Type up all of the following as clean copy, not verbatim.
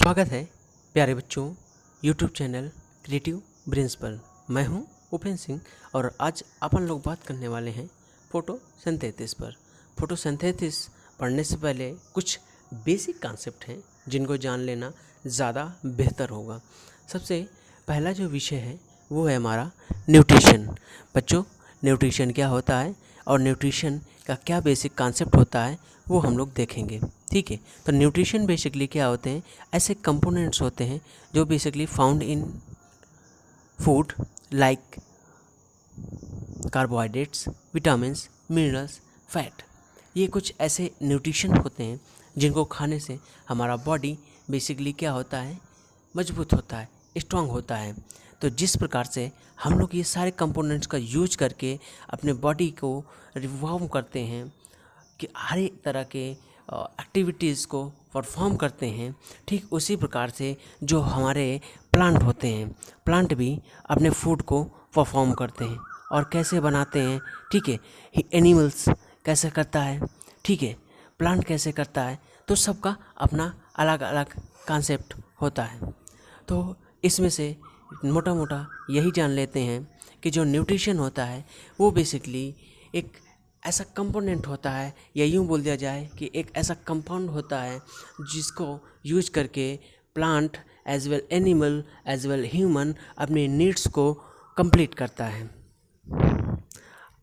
स्वागत है प्यारे बच्चों यूट्यूब चैनल क्रिएटिव ब्रेन्स पर। मैं हूं उपेंद्र सिंह और आज अपन लोग बात करने वाले हैं फोटोसिंथेसिस पर। फोटोसिंथेसिस पढ़ने से पहले कुछ बेसिक कॉन्सेप्ट हैं जिनको जान लेना ज़्यादा बेहतर होगा। सबसे पहला जो विषय है वो है हमारा न्यूट्रिशन। बच्चों, न्यूट्रिशन क्या होता है और न्यूट्रिशन का क्या बेसिक कॉन्सेप्ट होता है वो हम लोग देखेंगे। ठीक है, तो न्यूट्रिशन बेसिकली क्या होते हैं, ऐसे कंपोनेंट्स होते हैं जो basically found in food like carbohydrates, vitamins, minerals, fat. ये कुछ ऐसे न्यूट्रिशन होते हैं जिनको खाने से हमारा बॉडी बेसिकली क्या होता है, मजबूत होता है, स्ट्रांग होता है। तो जिस प्रकार से हम लोग ये सारे कंपोनेंट्स का यूज करके अपने बॉडी को रिवॉर्म करते हैं कि हर एक तरह के एक्टिविटीज़ को परफॉर्म करते हैं, ठीक उसी प्रकार से जो हमारे प्लांट होते हैं, प्लांट भी अपने फूड को परफॉर्म करते हैं। और कैसे बनाते हैं, ठीक है, एनिमल्स कैसे करता है, ठीक है, प्लांट कैसे करता है, तो सबका अपना अलग अलग कॉन्सेप्ट होता है। तो इसमें से मोटा मोटा यही जान लेते हैं कि जो न्यूट्रिशन होता है वो बेसिकली एक ऐसा कंपोनेंट होता है, या यूँ बोल दिया जाए कि एक ऐसा कंपाउंड होता है जिसको यूज करके plant as well animal as well human अपने नीड्स को कंप्लीट करता है।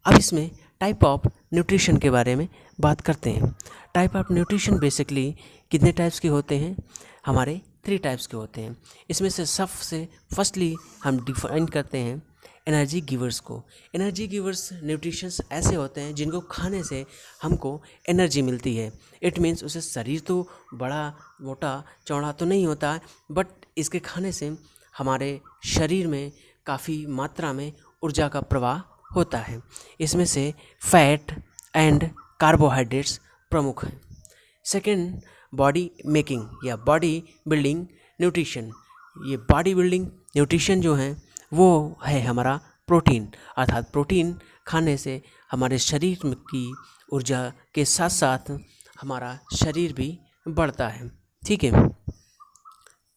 अब इसमें टाइप ऑफ न्यूट्रिशन के बारे में बात करते हैं। टाइप ऑफ न्यूट्रिशन बेसिकली कितने टाइप्स के होते हैं, हमारे 3 टाइप्स के होते हैं। इसमें से सबसे फर्स्टली हम डिफाइन करते हैं एनर्जी गिवर्स को। एनर्जी गिवर्स न्यूट्रिशंस ऐसे होते हैं जिनको खाने से हमको एनर्जी मिलती है। इट मीन्स उसे शरीर तो बड़ा मोटा चौड़ा तो नहीं होता है, बट इसके खाने से हमारे शरीर में काफ़ी मात्रा में ऊर्जा का प्रवाह होता है। इसमें से फैट एंड कार्बोहाइड्रेट्स प्रमुख हैं। सेकेंड, बॉडी मेकिंग या बॉडी बिल्डिंग न्यूट्रिशन। ये बॉडी बिल्डिंग न्यूट्रिशन जो है वो है हमारा प्रोटीन, अर्थात प्रोटीन खाने से हमारे शरीर की ऊर्जा के साथ साथ हमारा शरीर भी बढ़ता है। ठीक है।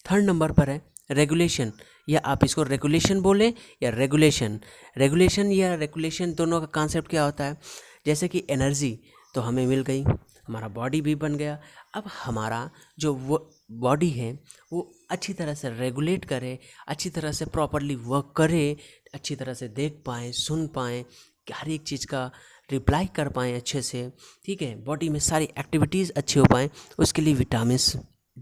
थर्ड नंबर पर है रेगुलेशन, या आप इसको रेगुलेशन बोलें या रेगुलेशन। रेगुलेशन या रेगुलेशन दोनों का कॉन्सेप्ट क्या होता है, जैसे कि एनर्जी तो हमें मिल गई, हमारा बॉडी भी बन गया। अब हमारा जो वो बॉडी है वो अच्छी तरह से रेगुलेट करे, अच्छी तरह से प्रॉपरली वर्क करे, अच्छी तरह से देख पाएँ, सुन पाएँ, हर एक चीज़ का रिप्लाई कर पाएँ अच्छे से। ठीक है, बॉडी में सारी एक्टिविटीज़ अच्छी हो पाएँ, उसके लिए विटामिन्स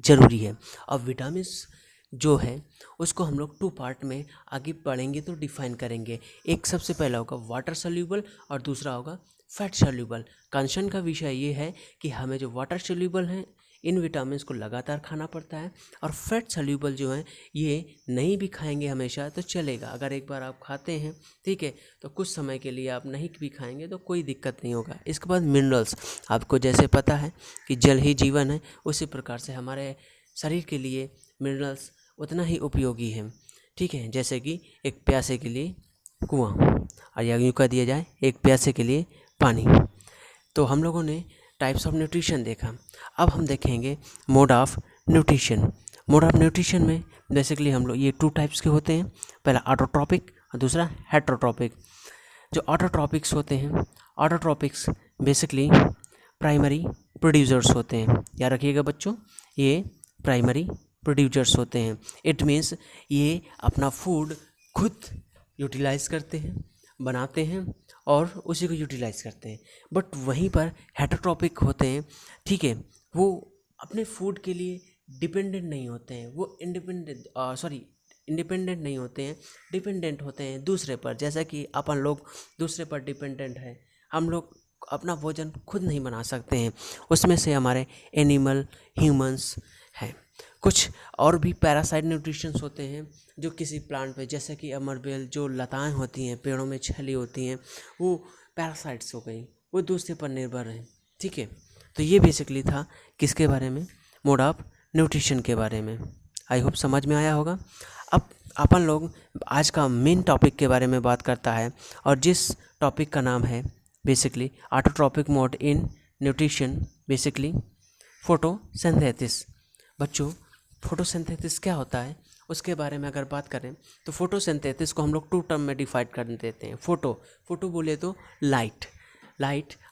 ज़रूरी है। अब विटामिन्स जो है उसको हम लोग 2 पार्ट में आगे पढ़ेंगे तो डिफाइन करेंगे। एक सबसे पहला होगा वाटर सॉल्यूबल और दूसरा होगा फैट सॉल्यूबल। कंसर्न का विषय ये है कि हमें जो वाटर सॉल्यूबल हैं इन विटामिन्स को लगातार खाना पड़ता है, और फैट सॉल्यूबल जो हैं ये नहीं भी खाएंगे हमेशा तो चलेगा। अगर एक बार आप खाते हैं, ठीक है, तो कुछ समय के लिए आप नहीं भी खाएंगे तो कोई दिक्कत नहीं होगा। इसके बाद मिनरल्स, आपको जैसे पता है कि जल ही जीवन है, उसी प्रकार से हमारे शरीर के लिए मिनरल्स उतना ही उपयोगी है। ठीक है, जैसे कि एक प्यासे के लिए कुआं, और या यूँ कह दिया जाए एक प्यासे के लिए पानी। तो हम लोगों ने टाइप्स ऑफ न्यूट्रिशन देखा। अब हम देखेंगे mode of nutrition. Mode of nutrition में बेसिकली हम लोग ये 2 टाइप्स के होते हैं, पहला ऑटोट्रॉपिक और दूसरा हेटरोट्रॉपिक। जो ऑटोट्रॉपिक्स होते हैं, ऑटोट्रॉपिक्स बेसिकली प्राइमरी प्रोड्यूसर्स होते हैं। याद रखिएगा बच्चों, ये प्राइमरी प्रोड्यूसर्स होते हैं। इट मीन्स ये अपना फूड खुद यूटिलाइज करते हैं, बनाते हैं और उसी को यूटिलाइज करते हैं। बट वहीं पर हेटरोट्रॉपिक होते हैं, ठीक है, वो अपने फूड के लिए डिपेंडेंट नहीं होते हैं, वो इंडिपेंडेंट नहीं होते हैं, डिपेंडेंट होते हैं दूसरे पर। जैसा कि अपन लोग दूसरे पर डिपेंडेंट है, हम लोग अपना भोजन खुद नहीं बना सकते हैं। उसमें से हमारे एनिमल, ह्यूमंस हैं। कुछ और भी पैरासाइट न्यूट्रिशंस होते हैं जो किसी प्लांट पे, जैसे कि अमरबेल, जो लताएं होती हैं पेड़ों में छली होती हैं, वो पैरासाइट्स हो गई, वो दूसरे पर निर्भर हैं। ठीक है, तो ये बेसिकली था किसके बारे में, मोड ऑफ न्यूट्रिशन के बारे में। आई होप समझ में आया होगा। अब अपन लोग आज का मेन टॉपिक के बारे में बात करता है, और जिस टॉपिक का नाम है basically autotrophic mode in nutrition, basically photosynthesis. बच्चों, फोटोसिंथेसिस क्या होता है उसके बारे में अगर बात करें तो फोटोसिंथेसिस को हम लोग 2 टर्म में डिफाइन कर देते हैं। फोटो बोले तो लाइट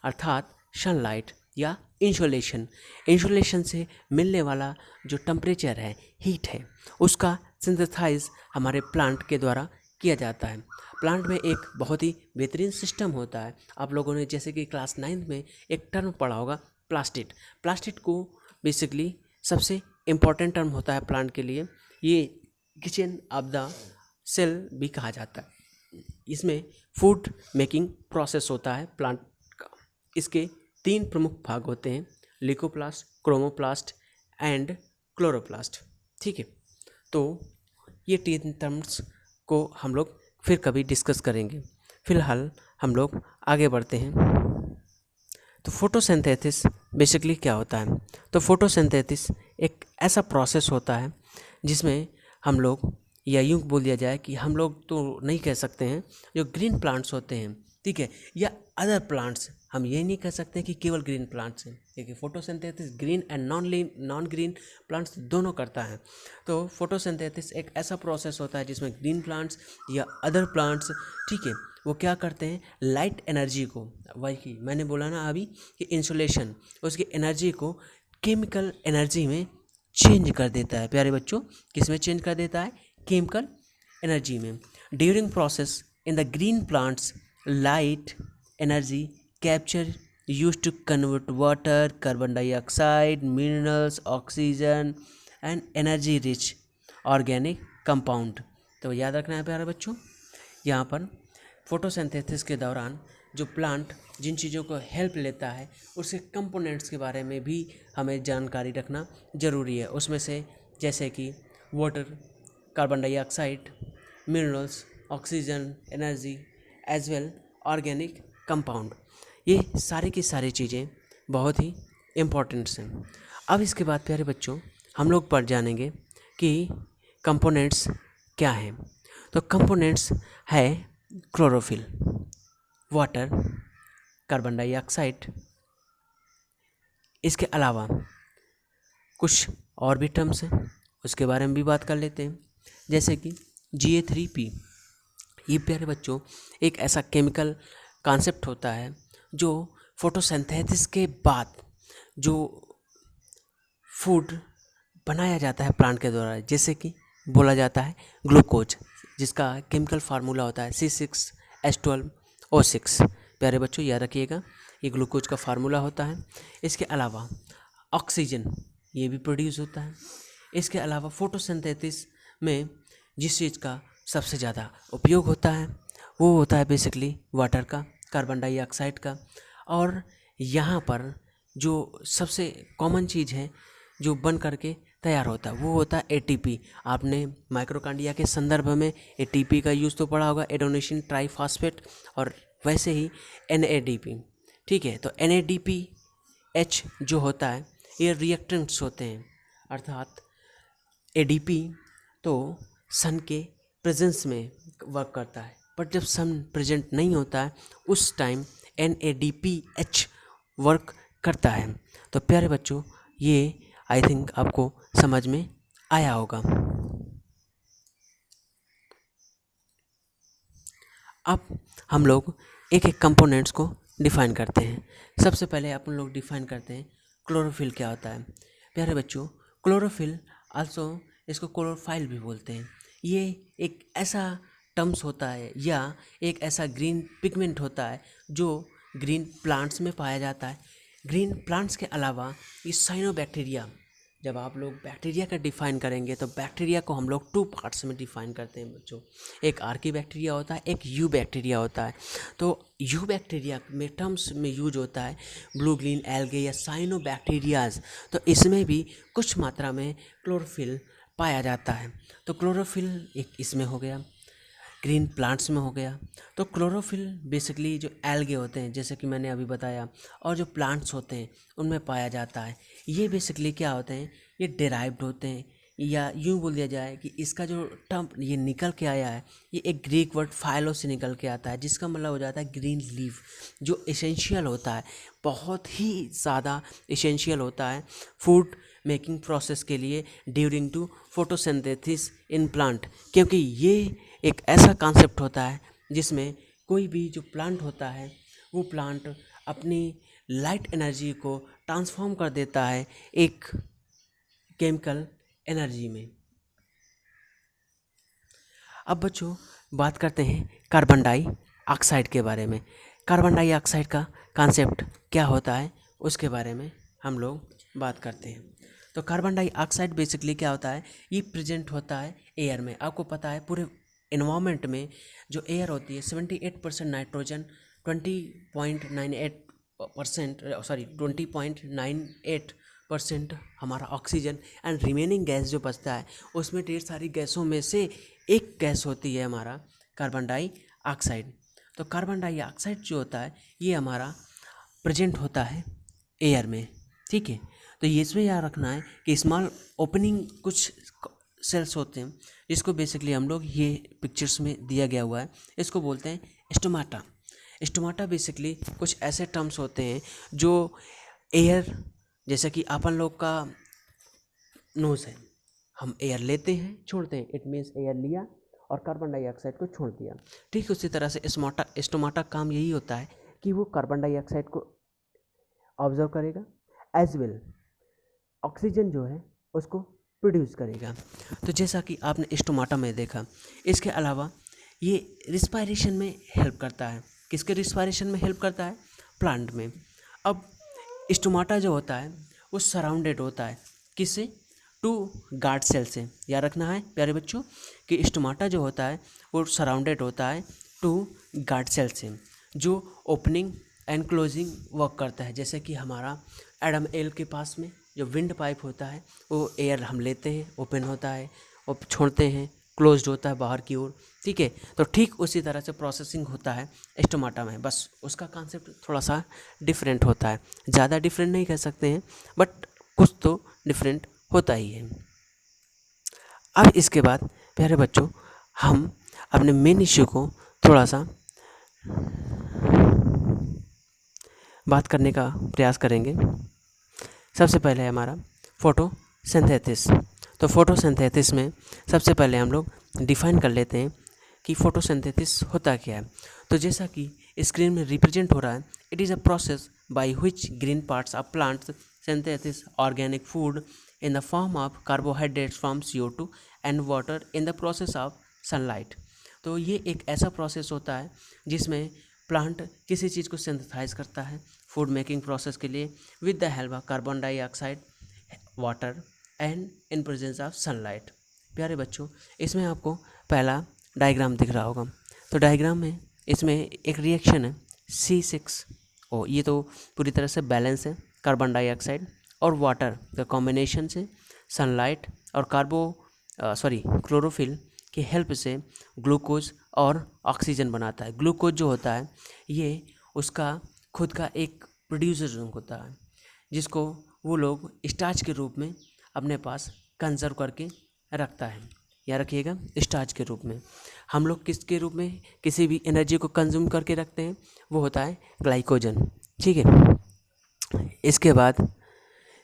अर्थात सनलाइट या इंसोलेशन से मिलने वाला जो टेम्परेचर है, हीट है, उसका सिंथेसाइज हमारे प्लांट के द्वारा किया जाता है। प्लांट में एक बहुत ही बेहतरीन सिस्टम होता है। आप लोगों ने जैसे कि क्लास 9th में एक टर्म पढ़ा होगा प्लास्टिड को बेसिकली सबसे इम्पॉर्टेंट टर्म होता है प्लांट के लिए। ये किचन ऑफ द सेल भी कहा जाता है। इसमें फूड मेकिंग प्रोसेस होता है प्लांट का। इसके 3 प्रमुख भाग होते हैं, लिकोप्लास्ट, क्रोमोप्लास्ट एंड क्लोरोप्लास्ट। ठीक है, तो ये 3 टर्म्स को हम लोग फिर कभी डिस्कस करेंगे। फिलहाल हम लोग आगे बढ़ते हैं। तो फोटोसिंथेसिस बेसिकली क्या होता है? तो फोटोसिंथेसिस एक ऐसा प्रोसेस होता है जिसमें हम लोग, या यूँ बोल दिया जाए कि हम लोग तो नहीं कह सकते हैं, जो ग्रीन प्लांट्स होते हैं, ठीक है, या अदर प्लांट्स, हम ये नहीं कह सकते कि केवल ग्रीन प्लांट्स हैं, क्योंकि photosynthesis green and non green plants दोनों करता है। तो फोटोसिंथेसिस एक ऐसा प्रोसेस होता है जिसमें ग्रीन प्लांट्स या अदर प्लांट्स, ठीक है, वो क्या करते हैं, लाइट एनर्जी को, वही मैंने बोला ना अभी कि इंसुलेशन, उसकी एनर्जी को केमिकल एनर्जी में चेंज कर देता है। प्यारे बच्चों, किस में चेंज कर देता है? केमिकल एनर्जी में। During process in the green plants, light energy capture use to convert water, carbon dioxide, minerals, oxygen and energy rich organic compound. तो याद रखना है प्यारे बच्चों, यहाँ पर फोटोसिंथेसिस के दौरान जो प्लांट जिन चीज़ों को हेल्प लेता है उसके कंपोनेंट्स के बारे में भी हमें जानकारी रखना ज़रूरी है। उसमें से जैसे कि water, carbon dioxide, minerals, oxygen, energy as well organic compound, ये सारी की सारी चीज़ें बहुत ही इम्पोर्टेंट्स हैं। अब इसके बाद प्यारे बच्चों हम लोग पढ़ जानेंगे कि कंपोनेंट्स क्या हैं। तो कंपोनेंट्स है क्लोरोफिल, वाटर, कार्बन डाइऑक्साइड। इसके अलावा कुछ और भी टर्म्स हैं, उसके बारे में भी बात कर लेते हैं, जैसे कि Ga3P। ये प्यारे बच्चों एक ऐसा केमिकल कॉन्सेप्ट होता है जो फोटोसिंथेसिस के बाद जो फूड बनाया जाता है प्लांट के द्वारा, जैसे कि बोला जाता है ग्लूकोज, जिसका केमिकल फार्मूला होता है C6H12O6। प्यारे बच्चों याद रखिएगा, ये ग्लूकोज का फार्मूला होता है। इसके अलावा ऑक्सीजन ये भी प्रोड्यूस होता है। इसके अलावा फोटोसिंथेसिस में जिस चीज़ का सबसे ज़्यादा उपयोग होता है वो होता है बेसिकली वाटर का, कार्बन डाइऑक्साइड का, और यहाँ पर जो सबसे कॉमन चीज़ है जो बन करके तैयार होता है वो होता है ATP। आपने माइक्रोकांडिया के संदर्भ में ATP का यूज़ तो पढ़ा होगा, एडोनिसिन ट्राइफॉस्फेट, और वैसे ही NADP। ठीक है, तो NADPH जो होता है ये रिएक्टेंट्स होते हैं, अर्थात ADP तो सन के प्रेजेंस में वर्क करता है, बट जब सन प्रेजेंट नहीं होता है उस टाइम NADPH वर्क करता है। तो प्यारे बच्चों ये आई थिंक आपको समझ में आया होगा। अब हम लोग एक एक कंपोनेंट्स को डिफ़ाइन करते हैं। सबसे पहले अपन लोग डिफ़ाइन करते हैं क्लोरोफिल क्या होता है। प्यारे बच्चों, क्लोरोफिल आल्सो इसको क्लोरोफाइल भी बोलते हैं। ये एक ऐसा टर्म्स होता है या एक ऐसा ग्रीन पिगमेंट होता है जो ग्रीन प्लांट्स में पाया जाता है। ग्रीन प्लांट्स के अलावा ये साइनोबैक्टीरिया, जब आप लोग बैक्टीरिया का डिफ़ाइन करेंगे तो बैक्टीरिया को हम लोग 2 पार्ट्स में डिफ़ाइन करते हैं बच्चों, एक आर्की बैक्टीरिया होता है, एक यू बैक्टीरिया होता है। तो यू बैक्टीरिया में टर्म्स में यूज होता है ब्लू ग्रीन एल्गे या साइनोबैक्टीरियाज। तो इसमें भी कुछ मात्रा में क्लोरोफिल पाया जाता है। तो क्लोरोफिल एक इसमें हो गया, ग्रीन प्लांट्स में हो गया। तो क्लोरोफिल बेसिकली जो एल्गे होते हैं जैसे कि मैंने अभी बताया, और जो प्लांट्स होते हैं उनमें पाया जाता है। ये बेसिकली क्या होते हैं, ये डेराइव्ड होते हैं या यूँ बोल दिया जाए कि इसका जो टर्म ये निकल के आया है, ये एक ग्रीक वर्ड फाइलो से निकल के आता है, जिसका मतलब हो जाता है ग्रीन लीफ, जो एसेंशियल होता है, बहुत ही ज़्यादा एसेंशियल होता है फूड मेकिंग प्रोसेस के लिए during to photosynthesis in plant. क्योंकि ये एक ऐसा कॉन्सेप्ट होता है जिसमें कोई भी जो प्लांट होता है वो प्लांट अपनी लाइट एनर्जी को ट्रांसफॉर्म कर देता है एक केमिकल एनर्जी में। अब बच्चों बात करते हैं कार्बन डाइऑक्साइड के बारे में। कार्बन डाइऑक्साइड का कॉन्सेप्ट क्या होता है उसके बारे में हम लोग बात करते हैं। तो कार्बन डाइऑक्साइड बेसिकली क्या होता है, ये प्रेजेंट होता है एयर में। आपको पता है पूरे इन्वायरमेंट में जो एयर होती है 78% नाइट्रोजन, 20.98% हमारा ऑक्सीजन एंड रिमेनिंग गैस जो बचता है उसमें ढेर सारी गैसों में से एक गैस होती है हमारा कार्बन डाइऑक्साइड। तो कार्बन डाइऑक्साइड जो होता है ये हमारा प्रेजेंट होता है एयर में, ठीक है। तो ये इसमें याद रखना है कि स्मॉल ओपनिंग कुछ सेल्स होते हैं जिसको बेसिकली हम लोग ये पिक्चर्स में दिया गया हुआ है, इसको बोलते हैं स्टोमाटा। स्टोमाटा बेसिकली कुछ ऐसे टर्म्स होते हैं जो एयर, जैसे कि अपन लोग का नोज़ है, हम एयर लेते हैं छोड़ते हैं, इट मीन्स एयर लिया और कार्बन डाइऑक्साइड को छोड़ दिया। ठीक उसी तरह से स्टोमाटा काम यही होता है कि वो कार्बन डाइऑक्साइड को ऑब्जर्व करेगा एज वेल ऑक्सीजन जो है उसको प्रोड्यूस करेगा। तो जैसा कि आपने स्टोमाटा में देखा, इसके अलावा ये रिस्पायरेशन में हेल्प करता है। किसके रिस्पायरेशन में हेल्प करता है? प्लांट में। अब स्टोमाटा जो होता है वो सराउंडेड होता है किससे? टू गार्ड सेल से। याद रखना है प्यारे बच्चों कि स्टोमाटा जो होता है वो सराउंडेड होता है टू गार्ड सेल से, जो ओपनिंग एंड क्लोजिंग वर्क करता है। जैसे कि हमारा एडम एल के पास में जो विंड पाइप होता है वो एयर हम लेते हैं, ओपन होता है और छोड़ते हैं, क्लोज्ड होता है बाहर की ओर, ठीक है। तो ठीक उसी तरह से प्रोसेसिंग होता है स्टोमाटा में, बस उसका कॉन्सेप्ट थोड़ा सा डिफरेंट होता है। ज़्यादा डिफरेंट नहीं कह सकते हैं बट कुछ तो डिफरेंट होता ही है। अब इसके बाद प्यारे बच्चों हम अपने मेन इश्यू को थोड़ा सा बात करने का प्रयास करेंगे। सबसे पहले है हमारा फोटोसिंथेसिस। तो फोटोसिंथेसिस में सबसे पहले हम लोग डिफाइन कर लेते हैं कि फोटोसिंथेसिस होता क्या है। तो जैसा कि स्क्रीन में रिप्रेजेंट हो रहा है, it is a process by which green parts of plants synthesis organic food in the form of carbohydrates from CO2 and water in the process of sunlight. तो ये एक ऐसा प्रोसेस होता है जिसमें प्लांट किसी चीज़ को सिंथेसाइज करता है फूड मेकिंग प्रोसेस के लिए with the help of carbon dioxide, water and in presence of sunlight. प्यारे बच्चों इसमें आपको पहला डायग्राम दिख रहा होगा। तो डायग्राम में इसमें एक रिएक्शन है C6O, ये तो पूरी तरह से बैलेंस है। कार्बन डाइऑक्साइड और वाटर का कॉम्बिनेशन से सनलाइट और क्लोरोफिल की हेल्प से ग्लूकोज और ऑक्सीजन बनाता है। ग्लूकोज जो होता है ये उसका खुद का एक प्रोड्यूसर होता है जिसको वो लोग स्टार्च के रूप में अपने पास कंजर्व करके रखता है। याद रखिएगा, स्टार्च के रूप में। हम लोग किसके रूप में किसी भी एनर्जी को कंज्यूम करके रखते हैं, वो होता है ग्लाइकोजन, ठीक है। इसके बाद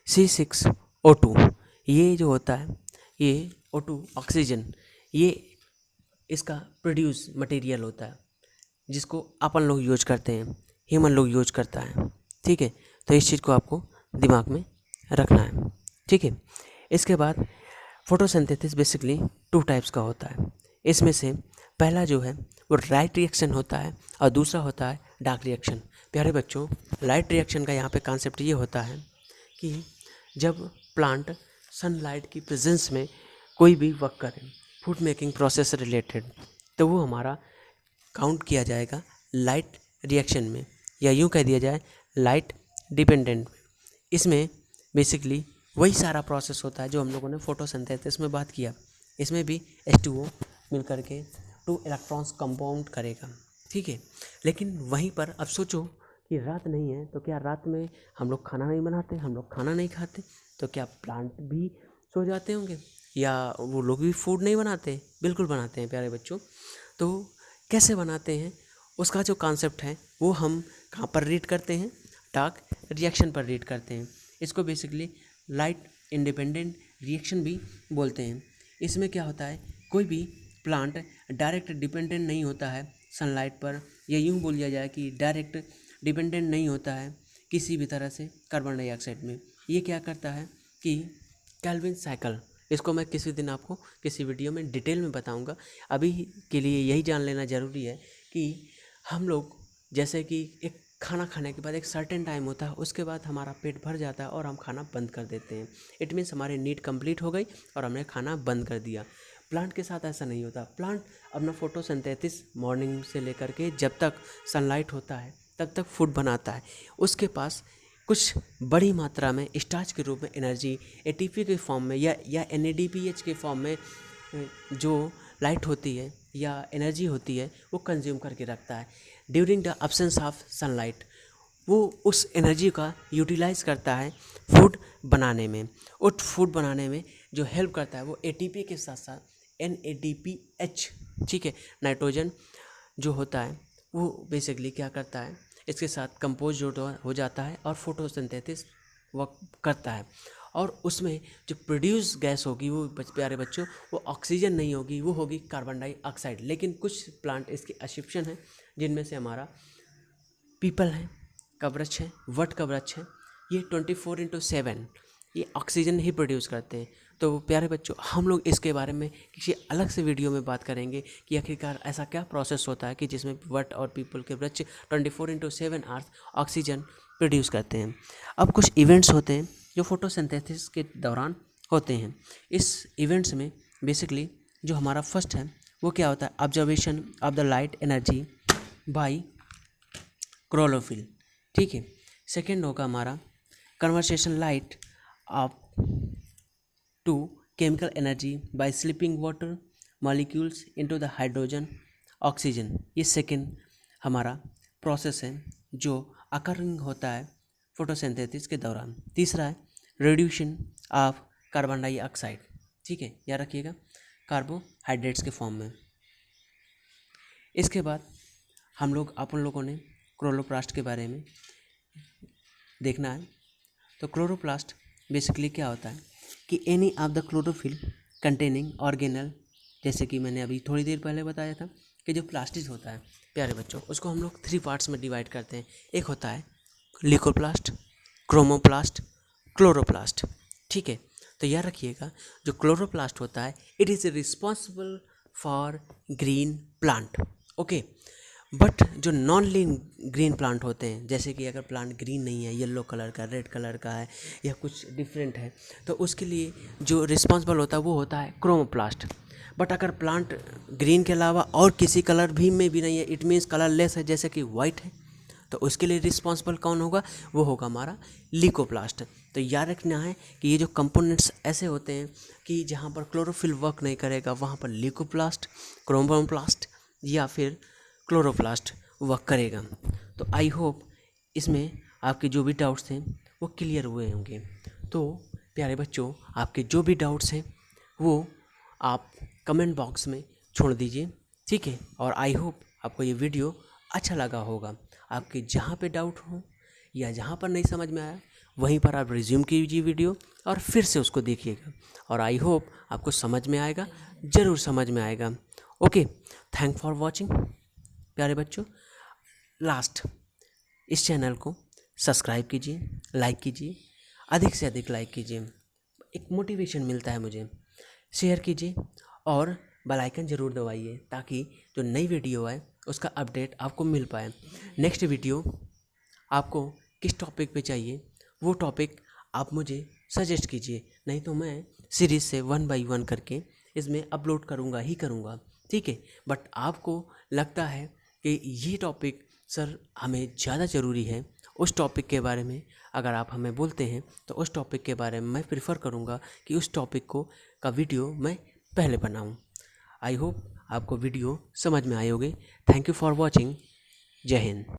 C6O2 ये जो होता है, ये O2 ऑक्सीजन, ये इसका प्रोड्यूस मटेरियल होता है जिसको अपन लोग यूज करते हैं, ह्यूमन लोग यूज करता है, ठीक है। तो इस चीज़ को आपको दिमाग में रखना है, ठीक है। इसके बाद फोटोसिंथेसिस बेसिकली 2 टाइप्स का होता है। इसमें से पहला जो है वो लाइट रिएक्शन होता है और दूसरा होता है डार्क रिएक्शन। प्यारे बच्चों लाइट रिएक्शन का यहाँ पे कॉन्सेप्ट ये होता है कि जब प्लांट सनलाइट की प्रेजेंस में कोई भी वर्क करे फूड मेकिंग प्रोसेस से रिलेटेड, तो वो हमारा काउंट किया जाएगा लाइट रिएक्शन में, या यूँ कह दिया जाए लाइट डिपेंडेंट में। इसमें बेसिकली वही सारा प्रोसेस होता है जो हम लोगों ने फोटोसिंथेसिस में बात किया। इसमें भी H2O मिल करके 2 इलेक्ट्रॉन्स कंपाउंड करेगा, ठीक है। लेकिन वहीं पर अब सोचो कि रात नहीं है तो क्या रात में हम लोग खाना नहीं बनाते, हम लोग खाना नहीं खाते, तो क्या प्लांट भी सो जाते होंगे? या वो लोग भी फूड नहीं बनाते? बिल्कुल बनाते हैं प्यारे बच्चों। तो कैसे बनाते हैं उसका जो कॉन्सेप्ट है वो हम कहाँ पर रीड करते हैं? डार्क रिएक्शन पर रीड करते हैं। इसको बेसिकली लाइट इंडिपेंडेंट रिएक्शन भी बोलते हैं। इसमें क्या होता है, कोई भी प्लांट डायरेक्ट डिपेंडेंट नहीं होता है सनलाइट पर, या यूँ बोल दिया जाए कि डायरेक्ट डिपेंडेंट नहीं होता है किसी भी तरह से कार्बन डाइऑक्साइड में। ये क्या करता है कि कैल्विन साइकिल, इसको मैं किसी दिन आपको किसी वीडियो में डिटेल में बताऊंगा। अभी के लिए यही जान लेना ज़रूरी है कि हम लोग जैसे कि एक खाना खाने के बाद एक सर्टेन टाइम होता है, उसके बाद हमारा पेट भर जाता है और हम खाना बंद कर देते हैं। इट मीन्स हमारी नीड कंप्लीट हो गई और हमने खाना बंद कर दिया। प्लांट के साथ ऐसा नहीं होता। प्लांट अपना फोटोसिंथेसिस मॉर्निंग से लेकर के जब तक सनलाइट होता है तब तक फूड बनाता है। उसके पास कुछ बड़ी मात्रा में स्टार्च के रूप में एनर्जी एटीपी के फॉर्म में या एनएडीपीएच के फॉर्म में जो लाइट होती है या एनर्जी होती है वो कंज्यूम करके रखता है during the absence of sunlight. वो उस एनर्जी का यूटिलाइज करता है फूड बनाने में। उस फूड बनाने में जो हेल्प करता है वो एटीपी के साथ साथ एनएडीपीएच, ठीक है, नाइट्रोजन जो होता है वो बेसिकली क्या करता है, इसके साथ कंपोज हो जाता है और फोटोसिंथेसिस वर्क करता है। और उसमें जो प्रोड्यूस गैस होगी वो प्यारे बच्चों वो ऑक्सीजन नहीं होगी, वो होगी कार्बन डाइऑक्साइड। लेकिन कुछ प्लांट इसके एक्सेप्शन हैं, जिनमें से हमारा पीपल है का वृक्ष है, वट का वृक्ष है। ये 24/7 ये ऑक्सीजन ही प्रोड्यूस करते हैं। तो प्यारे बच्चों हम लोग इसके बारे में किसी अलग से वीडियो में बात करेंगे कि आखिरकार ऐसा क्या प्रोसेस होता है कि जिसमें वट और पीपल के वृक्ष 24/7 आवर्स ऑक्सीजन प्रोड्यूस करते हैं। अब कुछ इवेंट्स होते हैं जो फोटोसिंथेसिस के दौरान होते हैं। इस इवेंट्स में बेसिकली जो हमारा फर्स्ट है वो क्या होता है, observation of the light energy by chlorophyll, ठीक है। सेकेंड होगा हमारा conversation light of to chemical energy by slipping water molecules into the hydrogen oxygen. ये सेकेंड हमारा प्रोसेस है जो अकरिंग होता है फोटोसिंथेसिस के दौरान। तीसरा है रिड्यूशन ऑफ कार्बन डाइऑक्साइड, ठीक है, याद रखिएगा, कार्बोहाइड्रेट्स के फॉर्म में। इसके बाद हम लोग अपन लोगों ने क्लोरोप्लास्ट के बारे में देखना है। तो क्लोरोप्लास्ट बेसिकली क्या होता है कि any of the chlorophyll containing organelle, जैसे कि मैंने अभी थोड़ी देर पहले बताया था कि जो प्लास्टिक होता है प्यारे बच्चों उसको हम लोग 3 पार्ट्स में डिवाइड करते हैं। एक होता है ल्यूकोप्लास्ट, क्रोमोप्लास्ट, क्लोरोप्लास्ट, ठीक है। तो याद रखिएगा जो क्लोरोप्लास्ट होता है it is responsible for green plant, okay. But जो नॉन ग्रीन प्लांट होते हैं, जैसे कि अगर प्लांट ग्रीन नहीं है, येलो कलर का, रेड कलर का है या कुछ डिफरेंट है, तो उसके लिए जो रिस्पॉन्सिबल होता है वो होता है क्रोमोप्लास्ट। बट अगर प्लांट ग्रीन के अलावा और किसी कलर भी में भी नहीं है, इट मीन्स कलरलेस है, जैसे कि वाइट है, तो उसके लिए रिस्पॉन्सिबल कौन होगा, वो होगा हमारा ल्यूकोप्लास्ट। तो याद रखना है कि ये जो कंपोनेंट्स ऐसे होते हैं कि जहाँ पर क्लोरोफिल वर्क नहीं करेगा वहाँ पर ल्यूकोप्लास्ट, क्रोमोप्लास्ट या फिर क्लोरोप्लास्ट वर्क करेगा। तो आई होप इसमें आपके जो भी डाउट्स थे वो क्लियर हुए होंगे। तो प्यारे बच्चों आपके जो भी डाउट्स हैं वो आप कमेंट बॉक्स में छोड़ दीजिए, ठीक है। और आई होप आपको ये वीडियो अच्छा लगा होगा। आपके जहाँ पे डाउट हो या जहाँ पर नहीं समझ में आया वहीं पर आप रिज्यूम कीजिए वीडियो और फिर से उसको देखिएगा, और आई होप आपको समझ में आएगा, ज़रूर समझ में आएगा। ओके, थैंक फॉर वॉचिंग प्यारे बच्चों। लास्ट, इस चैनल को सब्सक्राइब कीजिए, लाइक कीजिए, अधिक से अधिक लाइक कीजिए, एक मोटिवेशन मिलता है मुझे। शेयर कीजिए और बेल आइकन ज़रूर दबाइए ताकि जो नई वीडियो आए उसका अपडेट आपको मिल पाए। नेक्स्ट वीडियो आपको किस टॉपिक पे चाहिए वो टॉपिक आप मुझे सजेस्ट कीजिए, नहीं तो मैं सीरीज़ से 1 बाय 1 करके इसमें अपलोड करूँगा ही करूँगा, ठीक है। बट आपको लगता है कि ये टॉपिक सर हमें ज़्यादा ज़रूरी है, उस टॉपिक के बारे में अगर आप हमें बोलते हैं तो उस टॉपिक के बारे में मैं प्रेफर करूँगा कि उस टॉपिक का वीडियो मैं पहले बनाऊँ। आई होप आपको वीडियो समझ में आए होंगे। Thank you for watching. जय हिंद।